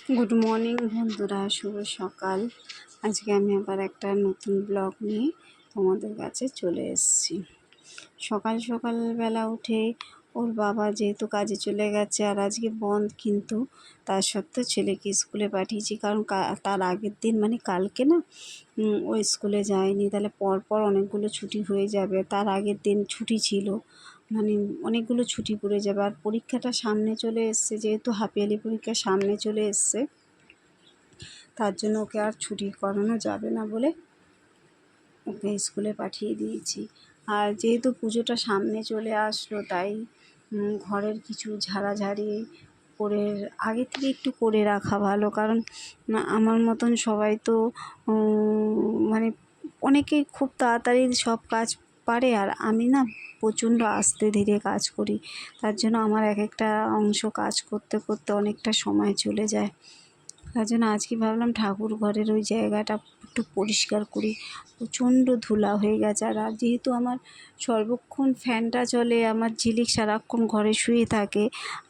Good morning বন্ধুরা, শুভ সকাল। আজকে আমি আবার একটা নতুন ব্লগ নিয়ে তোমাদের কাছে চলে এসেছি। সকাল সকালবেলা উঠে ওর বাবা যেহেতু কাজে চলে গেছে আর আজকে বন্ধ, কিন্তু তার সত্ত্বেও ছেলেকে স্কুলে পাঠিয়েছি, কারণ তার আগের দিন মানে কালকে না ও স্কুলে যায়নি, তাহলে পরপর অনেকগুলো ছুটি হয়ে যাবে। তার আগের দিন ছুটি ছিল, মানে অনেকগুলো ছুটি পড়ে যাবে। আর পরীক্ষাটা সামনে চলে এসছে, যেহেতু হাফ ইয়ারলি পরীক্ষা সামনে চলে এসছে, তার জন্য ওকে আর ছুটি করানো যাবে না বলে ওকে স্কুলে পাঠিয়ে দিয়েছি। আর যেহেতু পুজোটা সামনে চলে আসলো, তাই ঘরের কিছু ঝাড়াঝাড়ি করে আগে থেকে একটু করে রাখা ভালো, কারণ আমার মতন সবাই তো মানে অনেকেই খুব তাড়াতাড়ি সব কাজ পারে, আর আমি না প্রচণ্ড আস্তে ধীরে কাজ করি। তার জন্য আমার এক একটা অংশ কাজ করতে করতে অনেকটা সময় চলে যায়। তার জন্য আজকে ভাবলাম ঠাকুর ঘরের ওই জায়গাটা একটু পরিষ্কার করি। প্রচণ্ড ধুলা হয়ে গেছে। আর যেহেতু আমার সর্বক্ষণ ফ্যানটা চলে, আমার ঝিলিক সারাক্ষণ ঘরে শুয়ে থাকে,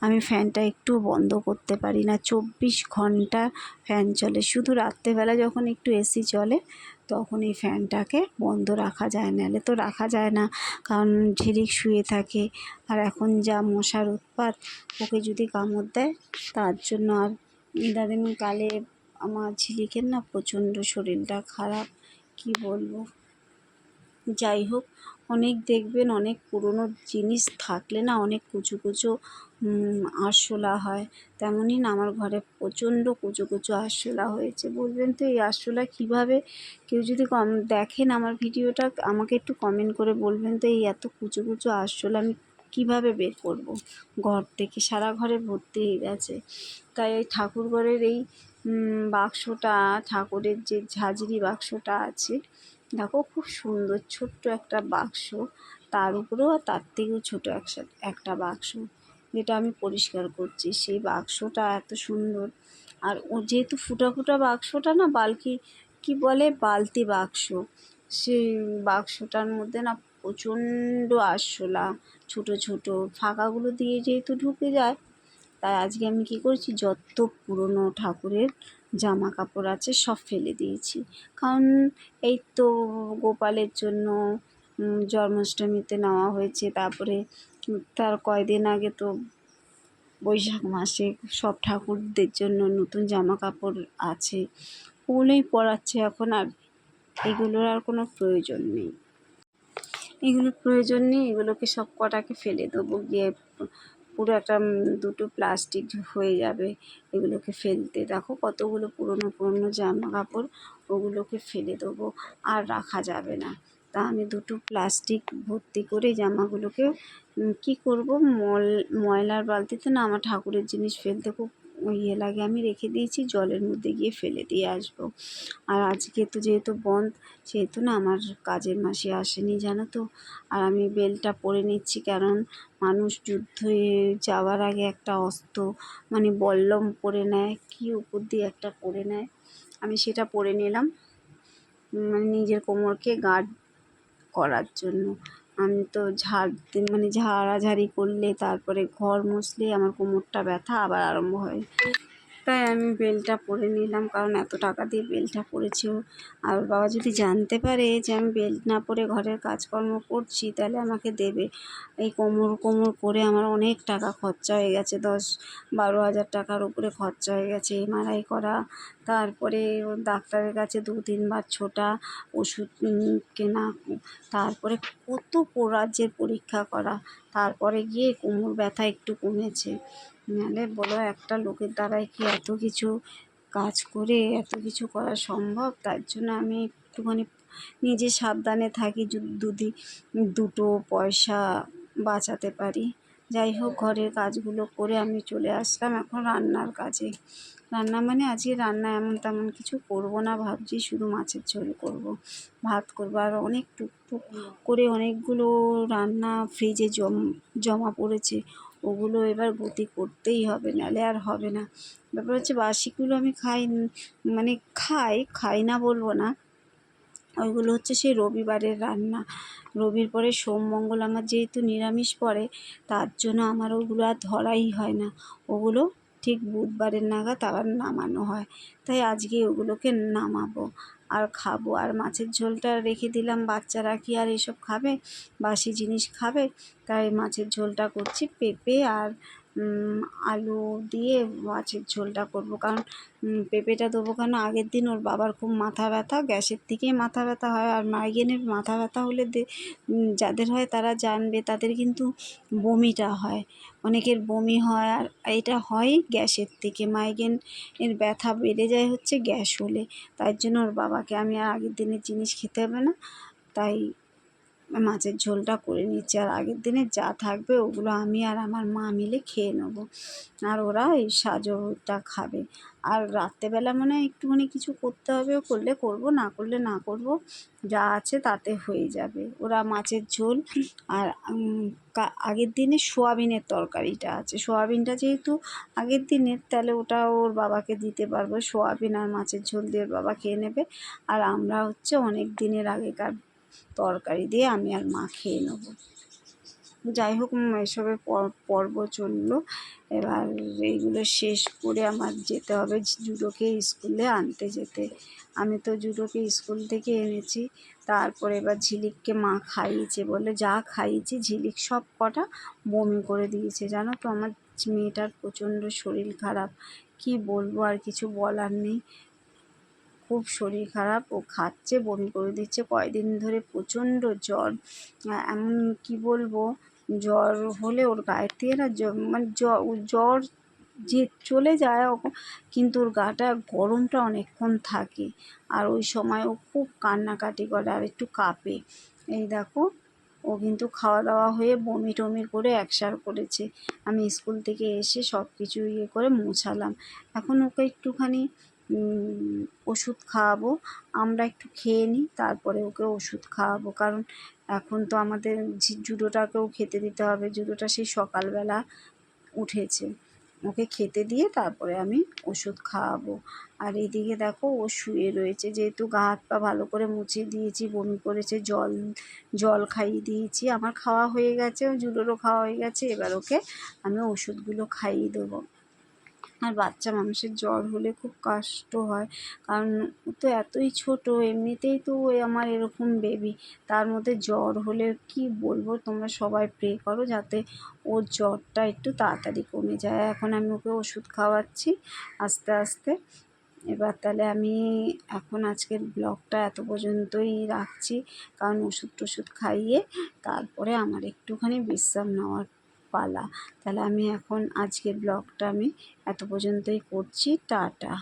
আমি ফ্যানটা একটু বন্ধ করতে পারি না। 24 ঘন্টা ফ্যান চলে, শুধু রাত্রেবেলা যখন একটু এসি চলে তখন এই ফ্যানটাকে বন্ধ রাখা যায়, নাহলে তো রাখা যায় না, কারণ ঝিলিক শুয়ে থাকে। আর এখন যা মশার উৎপাত, ওকে যদি কামড় দেয়, তার জন্য আর ইদানিংকালে আমার ঝিলিকের না প্রচণ্ড শরীরটা খারাপ, কি বলবো। যাই হোক, অনেক দেখবেন অনেক পুরনো জিনিস থাকলে না অনেক কুচো কুচো আরশোলা হয়, তেমনই না আমার ঘরে প্রচণ্ড কুচো কুচো আরশোলা হয়েছে। বলবেন তো এই আরশোলা কীভাবে, কেউ যদি দেখেন আমার ভিডিওটা, আমাকে একটু কমেন্ট করে বলবেন তো এই এত কুচো কুচো আরশোলা আমি কীভাবে বের করব ঘর থেকে। সারা ঘরে ভর্তি হয়ে গেছে। তাই এই ঠাকুরঘরের এই বাক্সটা, ঠাকুরের যে ঝাঁঝরি বাক্সটা আছে, দেখো খুব সুন্দর ছোট্ট একটা বাক্স, তার উপরেও আর তার থেকেও ছোটো একটা বাক্স, যেটা আমি পরিষ্কার করছি। সেই বাক্সটা এত সুন্দর। আর ও যেহেতু ফুটা ফুটা বাক্সটা না, কি বলে বালতি বাক্স, সেই বাক্সটার মধ্যে না প্রচণ্ড আরশোলা, ছোটো ছোটো ফাঁকাগুলো দিয়ে যেহেতু ঢুকে যায়, তাই আজকে আমি কী করেছি, যত পুরনো ঠাকুরের জামা কাপড় আছে সব ফেলে দিয়েছি। কারণ এই তো গোপালের জন্য জন্মাষ্টমীতে নেওয়া হয়েছে, তারপরে তার কয়দিন আগে তো বৈশাখ মাসে সব ঠাকুরদের জন্য নতুন জামা কাপড় আছে, ওগুলোই পরাচ্ছে এখন। আর এগুলোর আর কোনো প্রয়োজন নেই, এগুলোকে সব কটাকে ফেলে দেবো গিয়ে। পুরো একটা দুটো প্লাস্টিক হয়ে যাবে এগুলোকে ফেলতে। দেখো কতগুলো পুরনো পুরনো জামা কাপড়, ওগুলোকে ফেলে দেবো, আর রাখা যাবে না। তা আমি দুটো প্লাস্টিক ভর্তি করে জামাগুলোকে কী করব, ময়লার বালতিতে না আমার ঠাকুরের জিনিস ফেলতে খুব ইয়ে লাগে, আমি রেখে দিয়েছি, জলের মধ্যে গিয়ে ফেলে দিয়ে আসবো। আর আজকে তো যেহেতু বন্ধ, সেহেতু না আমার কাজের মাসি আসেনি, জানো তো। আর আমি বেলটা পরে নিচ্ছি, কারণ মানুষ যুদ্ধে যাওয়ার আগে একটা অস্ত্র মানে বল্লম পরে নেয়, কি উপর দিয়ে একটা পরে নেয়, আমি সেটা পরে নিলাম, মানে নিজের কোমরকে গার্ড করার জন্য। আমি তো ঝাড়াঝাড়ি করলে, তারপরে ঘর মুছলে আমার কোমরটা ব্যথা আবার আরম্ভ হয়, তাই আমি বেল্টটা পরে নিলাম, কারণ এত টাকা দিয়ে বেল্টটা পরেছি। আর বাবা যদি জানতে পারে যে আমি বেল্ট না পরে ঘরের কাজকর্ম করছি, তাহলে আমাকে দেবে। এই কোমর করে আমার অনেক টাকা খরচা হয়ে গেছে, 10-12 হাজার টাকার উপরে খরচা হয়ে গেছে। এমআরআই করা, তারপরে ডাক্তারের কাছে 2-3 বার ছোটা, ওষুধ কেনা, তারপরে কত রাজ্যের পরীক্ষা করা, তারপরে গিয়ে কোমর ব্যথা একটু কমেছে। নাহলে বলো একটা লোকের দ্বারাই কি এত কিছু কাজ করে এত কিছু করা সম্ভব? তার জন্য আমি একটুখানি নিজে সাবধানে থাকি, যদি দুটো পয়সা বাঁচাতে পারি। যাই হোক, ঘরের কাজগুলো করে আমি চলে আসলাম এখন রান্নার কাজে। রান্না মানে আজকে রান্না এমন তেমন কিছু করব না, ভাবছি শুধু মাছের ঝোল করব, ভাত করব। আর অনেক টুকটুক করে অনেকগুলো রান্না ফ্রিজে জমা পড়েছে, ওগুলো এবার গতি করতেই হবে, নাহলে আর হবে না। ব্যাপার হচ্ছে বাসিগুলো আমি খাই না বলবো না, ওইগুলো হচ্ছে সেই রবিবারের রান্না। রবির পরে সোম মঙ্গল আমার যেহেতু নিরামিষ পড়ে, তার জন্য আমার ওগুলো আর ধরাই হয় না, ওগুলো ঠিক বুধবারের নাগাদ আবার নামানো হয়। তাই আজকে ওগুলোকে নামাবো আর খাবো। আর মাছের ঝোলটা রেখে দিলাম, বাচ্চারা কি আর এসব খাবে, বাসি জিনিস খাবে? তাই মাছের ঝোলটা করছি, পেঁপে আর আলু দিয়ে মাছের ঝোলটা করবো। কারণ পেঁপেটা দেবো কেন, আগের দিন ওর বাবার খুব মাথা ব্যথা, গ্যাসের থেকেই মাথা ব্যথা হয়। আর মাইগ্রেনের মাথা ব্যথা হলে যাদের হয় তারা জানবে, তাদের কিন্তু বমিটা হয়, অনেকের বমি হয়। আর এটা হয় গ্যাসের থেকে, মাইগ্রেনের ব্যথা বেড়ে যায় হচ্ছে গ্যাস হলে। তাই জন্য ওর বাবাকে আমি আর আগের দিনের জিনিস খেতে হবে না, তাই মাছের ঝোলটা করে নিচ্ছি। আর আগের দিনে যা থাকবে ওগুলো আমি আর আমার মা মিলে খেয়ে নেবো, আর ওরা এই সাজটা খাবে। আর রাত্রেবেলা মনে হয় একটুখানি কিছু করতে হবে, করলে করবো, না করলে না করবো, যা আছে তাতে হয়ে যাবে। ওরা মাছের ঝোল আর আগের দিনে সোয়াবিনের তরকারিটা আছে, সোয়াবিনটা যেহেতু আগের দিনের, তাহলে ওটা ওর বাবাকে দিতে পারবো। সোয়াবিন আর মাছের ঝোল দিয়ে ওর বাবা খেয়ে নেবে, আর আমরা হচ্ছে অনেক দিনের আগেকার তরকারি দিয়ে আমি আর মা খেয়ে নেবো। যাই হোক, এসবের পর্ব চললো। এবার এইগুলো শেষ করে আমার যেতে হবে জুডোকে স্কুলে আনতে যেতে। আমি তো জুডোকে স্কুল থেকে এনেছি, তারপরে এবার ঝিলিককে মা খাইয়েছে, বলে যা খাইয়েছি ঝিলিক সব কটা বমি করে দিয়েছে। জানো তো, আমার মেয়েটার প্রচণ্ড শরীর খারাপ, কি বলবো, আর কিছু বলার নেই। খুব শরীর খারাপ, ও খাচ্ছে বমি করে দিচ্ছে, কয়দিন ধরে প্রচণ্ড জ্বর। এমন কি বলবো, জ্বর হলে ওর গায়ের থেকে না মানে জ্বর যে চলে যায়, কিন্তু ওর গাটা গরমটা অনেকক্ষণ থাকে। আর ওই সময় ও খুব কান্নাকাটি করে আর একটু কাঁপে। এই দেখো, ও কিন্তু খাওয়া দাওয়া হয়ে বমি টমি করে একসার করেছে। আমি স্কুল থেকে এসে সব কিছু ইয়ে করে মোছালাম। এখন ওকে একটুখানি ওষুধ খাওয়াবো, আমরা একটু খেয়ে নিই, তারপরে ওকে ওষুধ খাওয়াবো। কারণ এখন তো আমাদের জুডোটাকেও খেতে দিতে হবে, জুডোটা সেই সকালবেলা উঠেছে, ওকে খেতে দিয়ে তারপরে আমি ওষুধ খাওয়াবো। আর এদিকে দেখো, ও শুয়ে রয়েছে, যেহেতু গা হাত পা ভালো করে মুছে দিয়েছি, বমি করেছে, জল খাইয়ে দিয়েছি, আমার খাওয়া হয়ে গেছে, জুডোরও খাওয়া হয়ে গেছে। এবার ওকে আমি ওষুধগুলো খাইয়ে দেবো। আর বাচ্চা মানুষের জ্বর হলে খুব কষ্ট হয়, কারণ ও তো এতই ছোট, এমনিতেই তো ওই আমার এরকম বেবি, তার মধ্যে জ্বর হলে কি বলবো। তোমরা সবাই প্রে করো যাতে ওর জ্বরটা একটু তাড়াতাড়ি কমে যায়। এখন আমি ওকে ওষুধ খাওয়াচ্ছি আস্তে আস্তে। এবার তাহলে আমি এখন আজকের ব্লগটা এত পর্যন্তই রাখছি, কারণ ওষুধ টষুধ খাইয়ে তারপরে আমার একটুখানি বিশ্রাম নেওয়ার পালা। তাহলে আমি এখন আজকের ব্লগটা আমি এত পর্যন্তই করছি, টাটা।